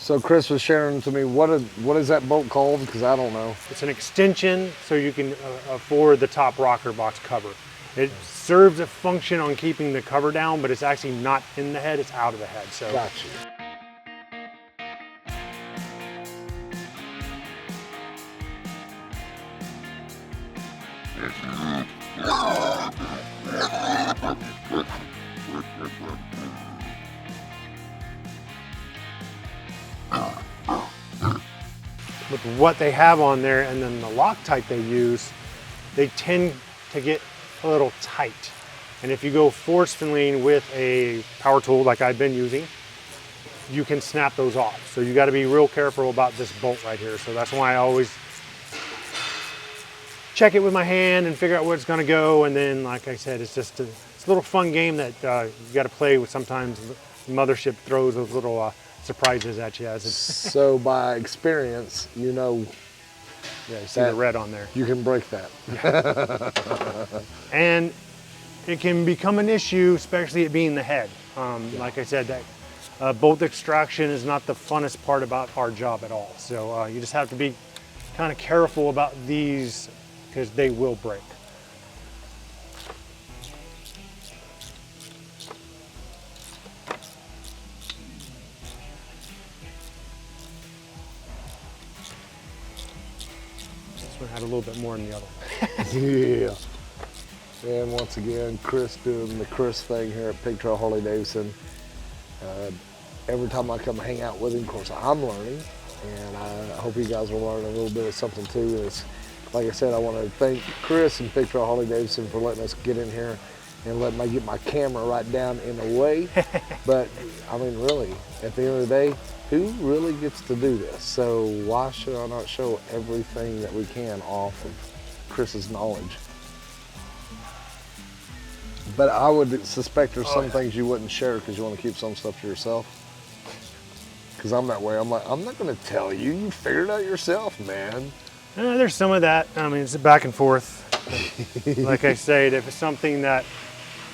So Chris was sharing to me, what is that bolt called? Because I don't know. It's an extension so you can afford the top rocker box cover. It serves a function on keeping the cover down, but it's actually not in the head, it's out of the head. So. Gotcha. With what they have on there and then the Loctite they use, they tend to get a little tight. And if you go force filling with a power tool like I've been using, you can snap those off. So you got to be real careful about this bolt right here. So that's why I always check it with my hand and figure out where it's going to go. And then, like I said, it's just it's a little fun game that you got to play with. Sometimes the mothership throws those little surprises at you as it's So by experience, you know, yeah, you see the red on there. You can break that. Yeah. And it can become an issue, especially it being the head. Like I said, that bolt extraction is not the funnest part about our job at all. So you just have to be kind of careful about these because they will break. This one had a little bit more than the other one. Yeah. And once again, Chris doing the Chris thing here at Pig Trail Harley Davidson. Every time I come hang out with him, of course, I'm learning, and I hope you guys are learning a little bit of something too. It's, like I said, I want to thank Chris and Pig Trail Harley Davidson for letting us get in here and letting me get my camera right down in a way. But I mean, really, at the end of the day, who really gets to do this? So why should I not show everything that we can off of Chris's knowledge? But I would suspect there's some things you wouldn't share because you want to keep some stuff to yourself. Because I'm that way. I'm like, I'm not going to tell you. You figure it out yourself, man. There's some of that. I mean, it's back and forth. Like I said, if it's something that,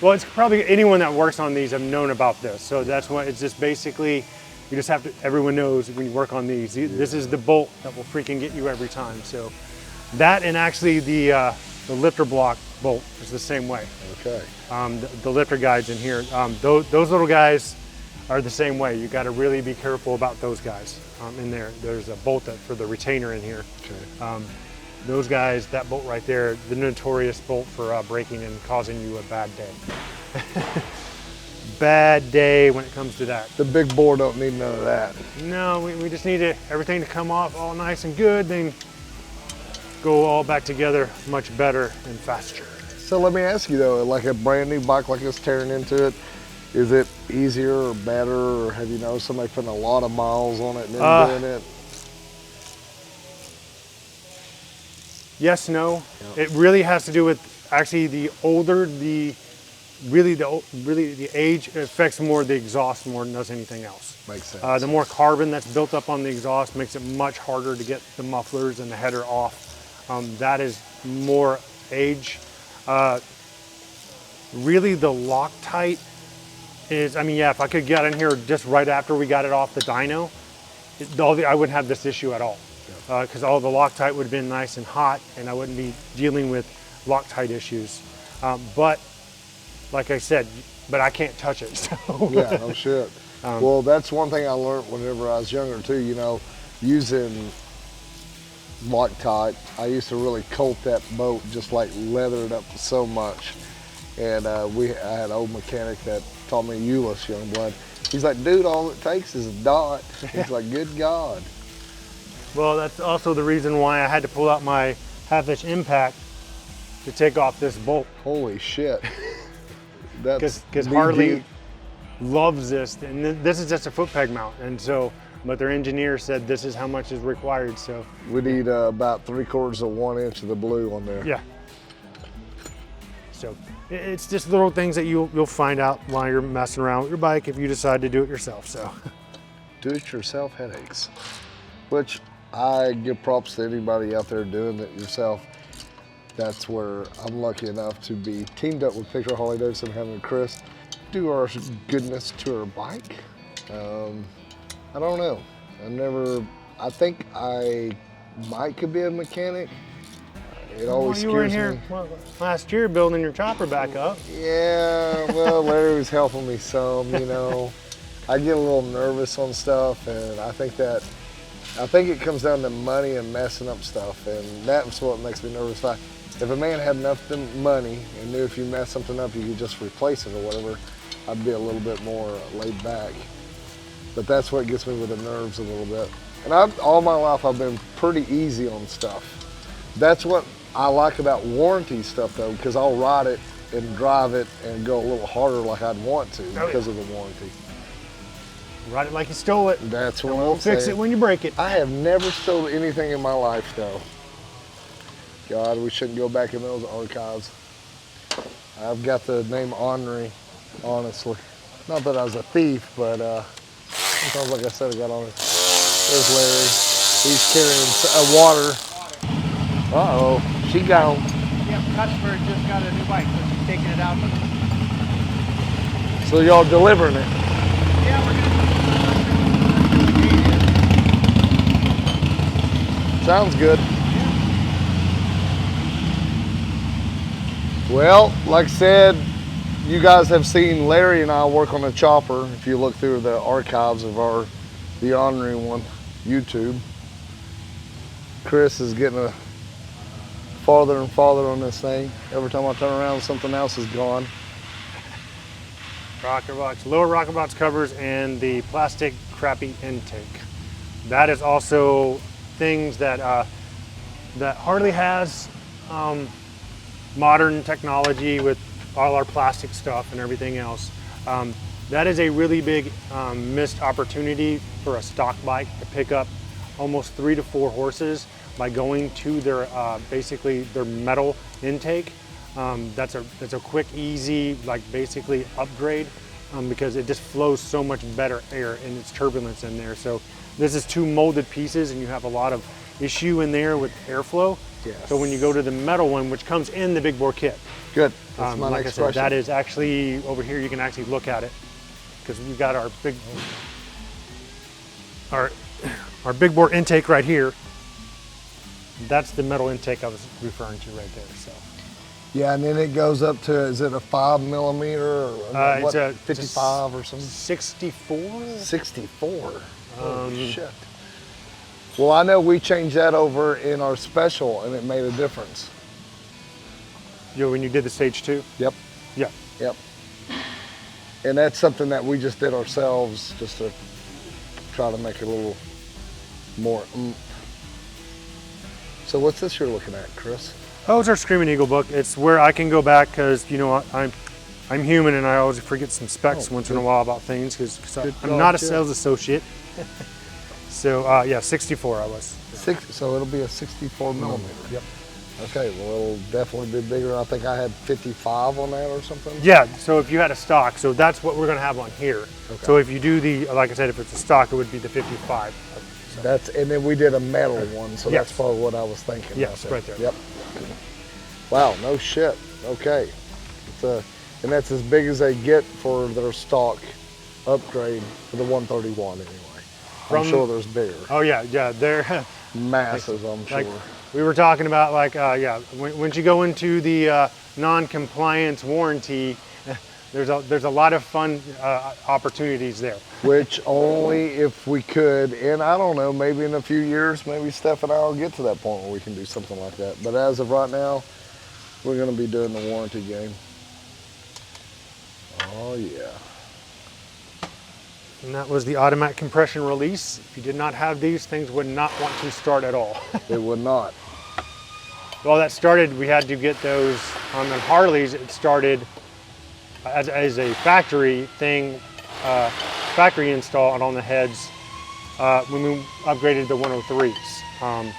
well, it's probably anyone that works on these have known about this. So that's why it's just basically, you just have to, everyone knows when you work on these, this is the bolt that will freaking get you every time. So that, and actually the lifter block bolt is the same way. Okay. The lifter guides in here, those little guys are the same way. You got to really be careful about those guys in there. There's a bolt for the retainer in here. Okay. Those guys, that bolt right there, the notorious bolt for breaking and causing you a bad day. Bad day when it comes to that. The Big Boar don't need none of that. No, we just need everything to come off all nice and good, then go all back together much better and faster. So let me ask you though, like a brand new bike like this tearing into it, is it easier or better, or have you noticed somebody putting a lot of miles on it and then doing it? Yes, no. Yep. It really has to do with actually the older the age affects more the exhaust more than does anything else. Makes sense. The more carbon that's built up on the exhaust makes it much harder to get the mufflers and the header off. That is more age. Really the Loctite is, I mean, yeah, if I could get in here just right after we got it off the dyno, I wouldn't have this issue at all. Because all the Loctite would have been nice and hot and I wouldn't be dealing with Loctite issues. But like I said, but I can't touch it. So. Yeah, no shit. Well, that's one thing I learned whenever I was younger too, you know, using Loctite. I used to really coat that boat, just like leather it up so much. And I had an old mechanic that taught me Euless, young blood. He's like, dude, all it takes is a dot. He's like, good God. Well, that's also the reason why I had to pull out my half-inch impact to take off this bolt. Holy shit. That's because Harley loves this, and this is just a foot peg mount, and so, but their engineer said this is how much is required, so. We need about 3/4 of 1 inch of the blue on there. Yeah. So it's just little things that you'll find out while you're messing around with your bike if you decide to do it yourself, so. Do-it-yourself headaches, which I give props to anybody out there doing it yourself. That's where I'm lucky enough to be teamed up with Pig Trail Harley Davidson, having Chris do our goodness to our bike. I don't know. I think I could be a mechanic. It always you were in scares here me. last year building your chopper back up. Yeah, well, Larry was helping me some, you know. I get a little nervous on stuff, and I think it comes down to money and messing up stuff, and that's what makes me nervous. If a man had enough money and knew if you mess something up, you could just replace it or whatever, I'd be a little bit more laid back. But that's what gets me with the nerves a little bit. And all my life, I've been pretty easy on stuff. That's what I like about warranty stuff, though, because I'll ride it and drive it and go a little harder like I'd want to because of the warranty. Ride it like you stole it. That's what we'll fix it when you break it. I have never stolen anything in my life, though. God, we shouldn't go back in those archives. I've got the name Ornery, honestly. Not that I was a thief, but sometimes, like I said, I got on it. There's Larry. He's carrying water. Uh-oh, she gone. Yep, customer just got a new bike, so she's taking it out. So y'all delivering it? Yeah, we're gonna. Sounds good. Well, like I said, you guys have seen Larry and I work on a chopper. If you look through the archives of the Ornery One YouTube, Chris is getting farther and farther on this thing. Every time I turn around, something else is gone. Rocker box, lower rocker box covers, and the plastic crappy intake. That is also things that that Harley has. Modern technology with all our plastic stuff and everything else. That is a really big missed opportunity for a stock bike to pick up almost 3 to 4 horses by going to their basically their metal intake. That's a quick, easy, like basically upgrade because it just flows so much better air and it's turbulence in there. So this is 2 molded pieces and you have a lot of issue in there with airflow. Yes. So when you go to the metal one, which comes in the Big Boar kit. Good. That's my like next I said, question. that is actually over here. You can actually look at it because we've got our Big Boar intake right here. That's the metal intake I was referring to right there. So. Yeah, and then it goes up to, is it a 5 millimeter or what, it's a 55 or something? 64? 64. Oh, shit. Well, I know we changed that over in our special and it made a difference. When you did the stage 2? Yep. Yeah. Yep. And that's something that we just did ourselves just to try to make it a little more oomph. So what's this you're looking at, Chris? Oh, it's our Screaming Eagle book. It's where I can go back because, you know, I'm human and I always forget some specs once in a while about things because I'm not a sales associate. So yeah, 64 I was. So it'll be a 64 millimeter. Yep. Okay, well it'll definitely be bigger. I think I had 55 on that or something. Yeah, so if you had a stock, so that's what we're gonna have on here. Okay. So if you do like I said, if it's a stock, it would be the 55. So. And then we did a metal one, so yes. That's probably what I was thinking. Yes, right there. Yep. Wow, no shit. Okay. And that's as big as they get for their stock upgrade for the 131 anyway. I'm sure there's bigger. Oh yeah, they're massive. I'm sure. Like we were talking about, like once you go into the non-compliance warranty, there's a lot of fun opportunities there. Which only if we could, and I don't know, maybe in a few years, maybe Steph and I will get to that point where we can do something like that. But as of right now, we're going to be doing the warranty game. Oh yeah. And that was the automatic compression release. If you did not have these, things would not want to start at all. It would not. Well, that started, we had to get those on the Harleys. It started as a factory thing, factory install on the heads when we upgraded the 103s.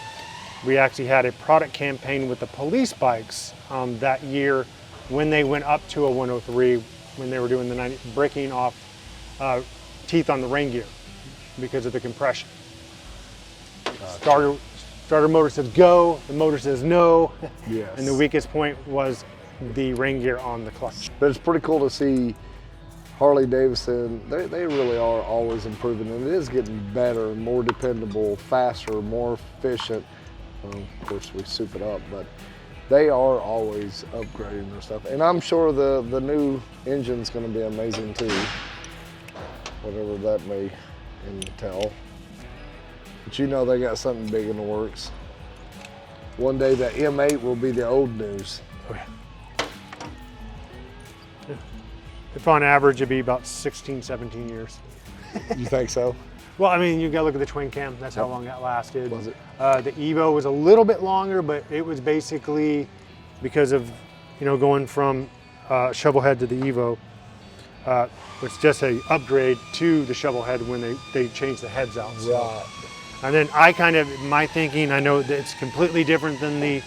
We actually had a product campaign with the police bikes that year when they went up to a 103, when they were doing the breaking off teeth on the rain gear because of the compression. Starter motor says go, the motor says no. Yes. And the weakest point was the rain gear on the clutch. But it's pretty cool to see Harley Davidson, they really are always improving, and it is getting better, more dependable, faster, more efficient. Of course, we soup it up, but they are always upgrading their stuff. And I'm sure the new engine's going to be amazing too, whatever that may entail. But you know they got something big in the works. One day the M8 will be the old news. If on average, it'd be about 16, 17 years. You think so? Well, I mean, you gotta look at the twin cam. That's how long that lasted. Was it? The Evo was a little bit longer, but it was basically because of, going from shovel head to the Evo, was just a upgrade to the shovel head when they changed the heads out. So. Right. And then my thinking, I know that it's completely different than the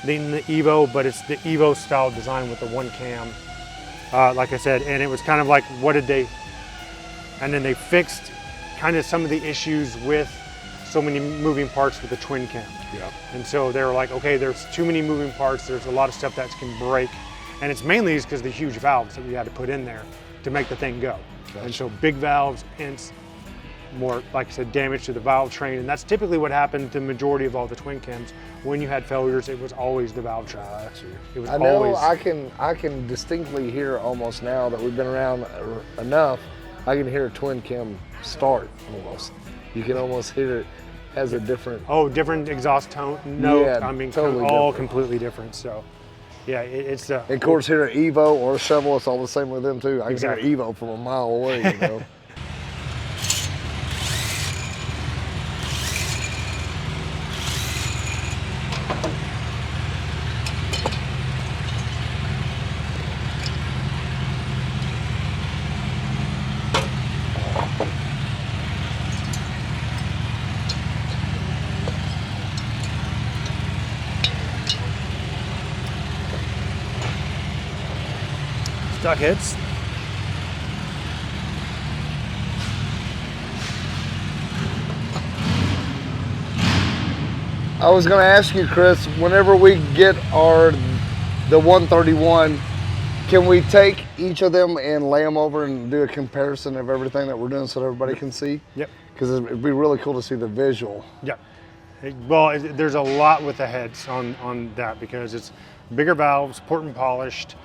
Evo, but it's the Evo style design with the one cam. Like I said, and it was kind of like, and then they fixed kind of some of the issues with so many moving parts with the twin cam. Yeah. And so they were like, okay, there's too many moving parts, there's a lot of stuff that can break. And it's mainly because of the huge valves that we had to put in there to make the thing go. Gotcha. And so big valves and more, like I said, damage to the valve train. And that's typically what happened to the majority of all the twin cams. When you had failures, it was always the valve train. It was I know. always. I can distinctly hear almost now that we've been around enough. I can hear a twin cam start almost. You can almost hear it has a different. Oh, different exhaust tone. No, Yeah, I mean, totally all different. completely different. So, yeah, it's. And of course, hear an Evo or a shovel, it's all the same with them too. I can Exactly. hear Evo from a mile away. Stock hits. I was going to ask you, Chris, whenever we get the 131, can we take each of them and lay them over and do a comparison of everything that we're doing so that everybody can see? Yep. Because it'd be really cool to see the visual. Yep. Well, there's a lot with the heads on that because it's bigger valves, port and polished.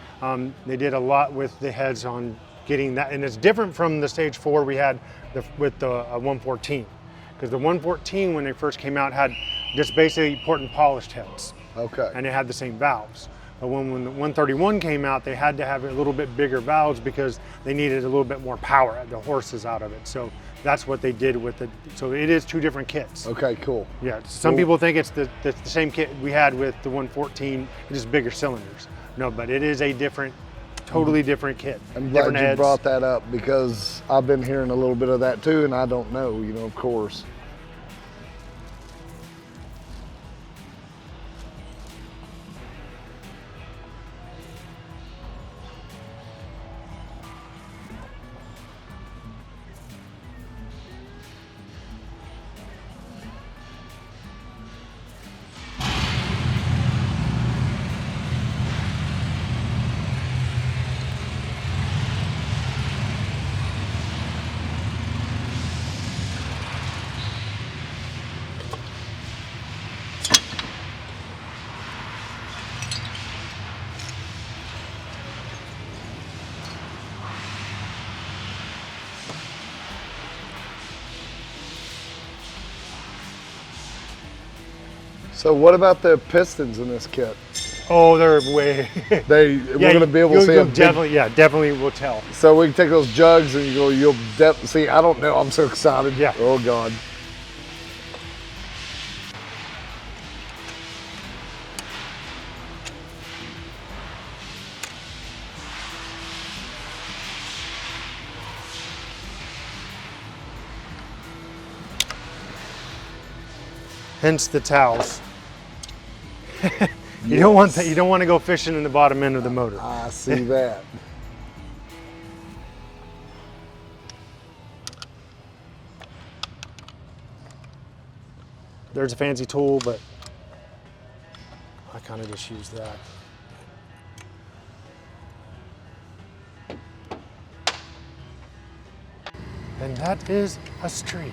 They did a lot with the heads on getting that, and it's different from the Stage 4 we had with the 114. Because the 114, when they first came out, had just basically port and polished heads. Okay. And it had the same valves. But when the 131 came out, they had to have a little bit bigger valves because they needed a little bit more power, the horses out of it. So that's what they did with it. So it is two different kits. Okay, cool. Yeah, some people think it's the same kit we had with the 114, just bigger cylinders. No, but it is a totally different kit. I'm glad different you heads. brought that up because I've been hearing a little bit of that too, and I don't know, of course. So what about the pistons in this kit? Oh, they're way. We're going to be able to see you'll a definitely will tell. So we can take those jugs and you'll see, I don't know, I'm so excited. Yeah. Oh God. Hence the towels. You don't want you don't want to go fishing in the bottom end of the motor. I see that. There's a fancy tool, but I kind of just use that. And that is a street.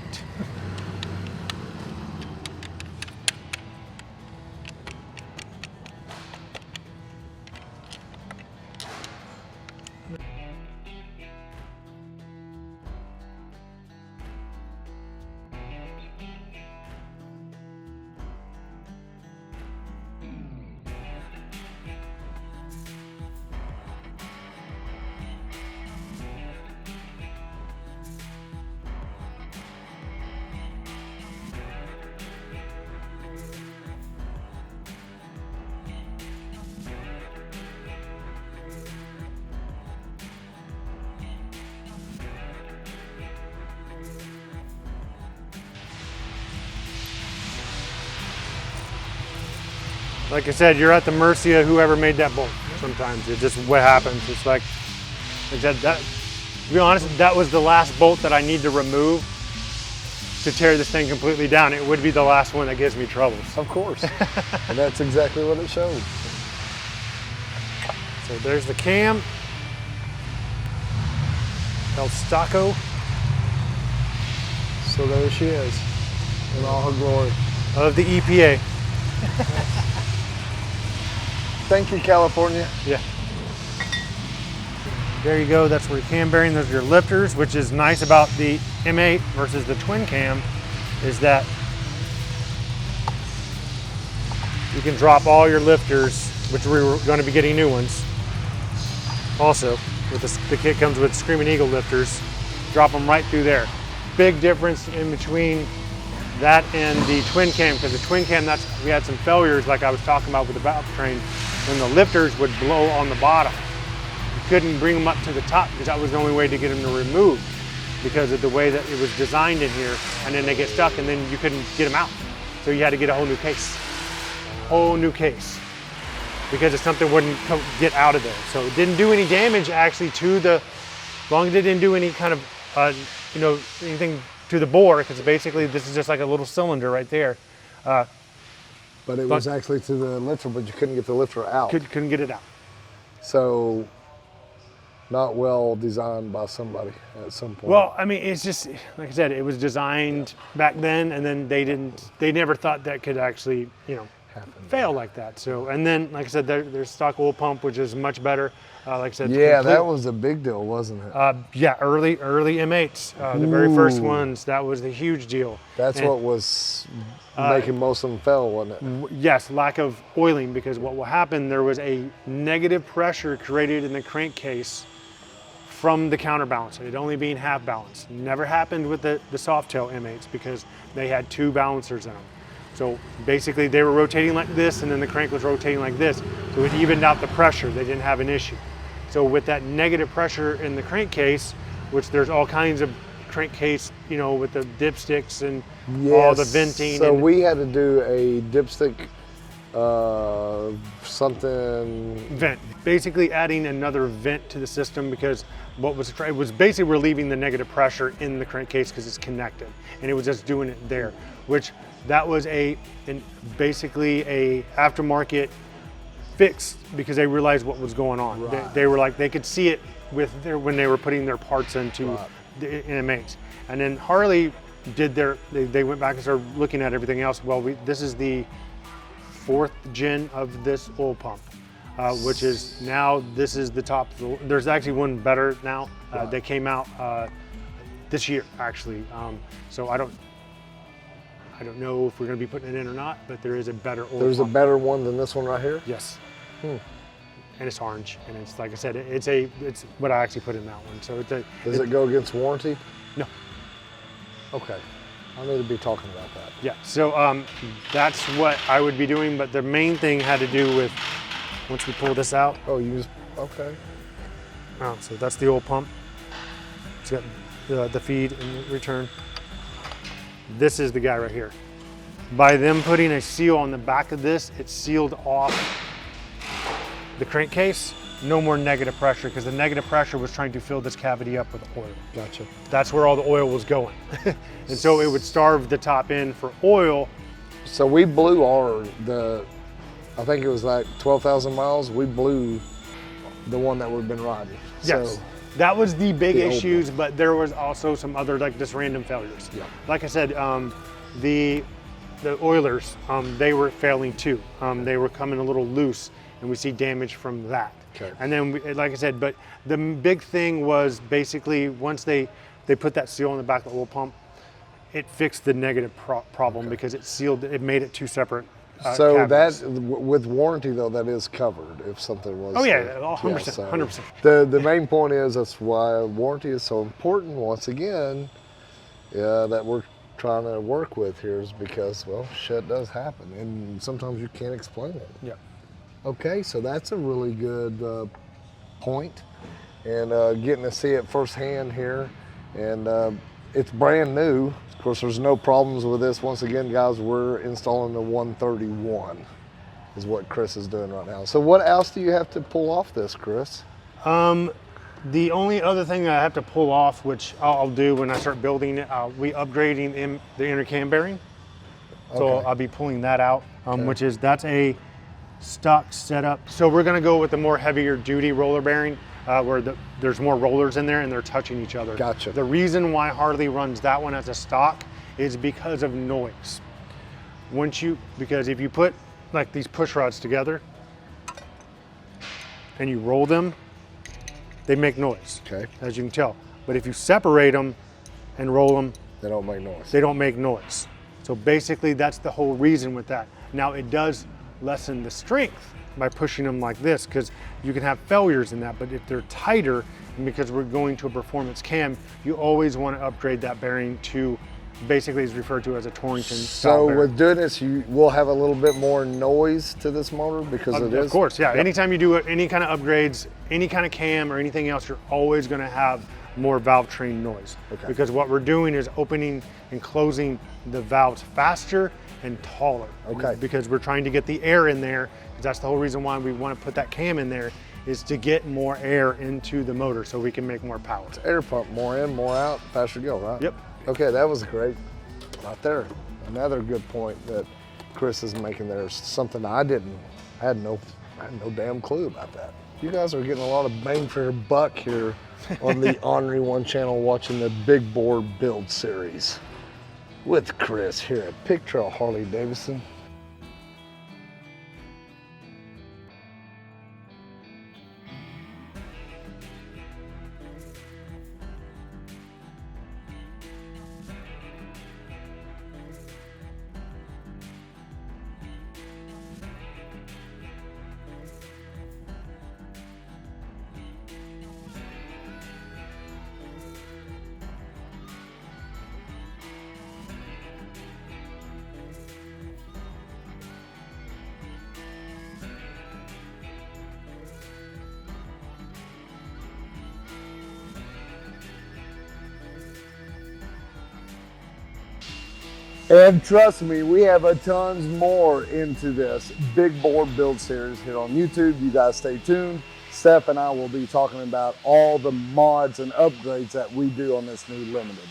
Like I said, you're at the mercy of whoever made that bolt. Sometimes it's just what happens. It's like I said, that, to be honest, that was the last bolt that I need to remove to tear this thing completely down. It would be the last one that gives me troubles. Of course. And that's exactly what it showed. So there's the cam. El Stocco. So there she is in all her glory. Of the EPA. Thank you, California. Yeah. There you go, that's where your cam bearing, those are your lifters, which is nice about the M8 versus the twin cam, is that you can drop all your lifters, which we were going to be getting new ones. Also, with the kit comes with Screaming Eagle lifters, drop them right through there. Big difference in between that and the twin cam, because the twin cam, we had some failures like I was talking about with the valve train, when the lifters would blow on the bottom. You couldn't bring them up to the top because that was the only way to get them to remove because of the way that it was designed in here, and then they get stuck and then you couldn't get them out. So you had to get a whole new case. Because if something wouldn't get out of there. So it didn't do any damage actually to the, as long as it didn't do any kind of, anything to the bore, because basically this is just like a little cylinder right there. But it was actually to the lifter, but you couldn't get the lifter out. Couldn't get it out. So, not well designed by somebody at some point. Well, I mean, it's just, like I said, it was designed back then, and then they never thought that could actually, fail like that. So, and then, like I said, there's stock oil pump, which is much better. Like I said, yeah, that was a big deal, wasn't it? Yeah, early M8s, the very first ones, that was a huge deal. That's what was making most of them fail, wasn't it? Yes, lack of oiling, because what will happen, there was a negative pressure created in the crankcase from the counterbalance, it only being half balanced. Never happened with the Softail M8s because they had two balancers in them. So basically they were rotating like this, and then the crank was rotating like this. So it evened out the pressure, they didn't have an issue. So with that negative pressure in the crankcase, which there's all kinds of crankcase, with the dipsticks and all the venting. So we had to do a dipstick something. Vent. Basically adding another vent to the system, because it was basically relieving the negative pressure in the crankcase because it's connected, and it was just doing it there, which that was basically a aftermarket fix because they realized what was going on. Right. They were like, they could see it when they were putting their parts into the M8s. And then Harley did they went back and started looking at everything else. Well, this is the 4th gen of this oil pump, which is now, this is the top. There's actually one better now. They came out this year, actually. So I don't know if we're going to be putting it in or not, but there is a better oil There's pump. A better one than this one right here? Yes. And it's orange, and it's, like I said, it's what I actually put in that one. So Does it go against warranty? No. Okay. I need to be talking about that. Yeah, so that's what I would be doing, but the main thing had to do with, once we pull this out. Oh, okay. Oh, so that's the oil pump. It's got the feed and return. This is the guy right here. By them putting a seal on the back of this, it sealed off the crankcase. No more negative pressure, because the negative pressure was trying to fill this cavity up with oil. Gotcha. That's where all the oil was going. And so it would starve the top end for oil. So we blew I think it was like 12,000 miles. We blew the one that we've been riding. Yes. So That was the big The old issues, but there was also some other like just random failures. Yeah. Like I said, the oilers, they were failing too. They were coming a little loose, and we see damage from that. Okay. And then, like I said, but the big thing was basically once they put that seal on the back of the oil pump, it fixed the negative problem because it sealed. It made it two separate. So cabinets. that, with warranty though, that is covered if something was. Oh yeah, 100%, so 100%. The main point is that's why warranty is so important. Once again, that we're trying to work with here is because, well, shit does happen, and sometimes you can't explain it. Yeah. Okay, so that's a really good point, and getting to see it firsthand here, and it's brand new. Of course, there's no problems with this. Once again, guys, we're installing the 131 is what Chris is doing right now. So what else do you have to pull off this, Chris? The only other thing I have to pull off, which I'll do when I start building it, we upgrading the inner cam bearing. So Okay. I'll be pulling that out, that's a stock setup. So we're gonna go with the more heavier duty roller bearing, where there's more rollers in there and they're touching each other. Gotcha. The reason why Harley runs that one as a stock is because of noise. Because if you put like these push rods together and you roll them, they make noise, Okay. as you can tell. But if you separate them and roll them, They don't make noise. they don't make noise. So basically that's the whole reason with that. Now it does lessen the strength by pushing them like this, because you can have failures in that, but if they're tighter, and because we're going to a performance cam, you always want to upgrade that bearing to, basically is referred to as a Torrington style So bearing. with doing this, you will have a little bit more noise to this motor because it is? Of course, yeah. Yep. Anytime you do any kind of upgrades, any kind of cam or anything else, you're always going to have more valve train noise. Okay. Because what we're doing is opening and closing the valves faster and taller. Okay. Because we're trying to get the air in there. That's the whole reason why we want to put that cam in there, is to get more air into the motor so we can make more power. Air pump, more in, more out, faster go, right? Yep. Okay, that was great. Right there. Another good point that Chris is making there is something I had no damn clue about that. You guys are getting a lot of bang for your buck here on the Ornery One channel watching the Big Boar build series with Chris here at Pig Trail Harley Davidson. And trust me, we have a tons more into this Big Boar build series here on YouTube. You guys stay tuned. Steph and I will be talking about all the mods and upgrades that we do on this new Limited.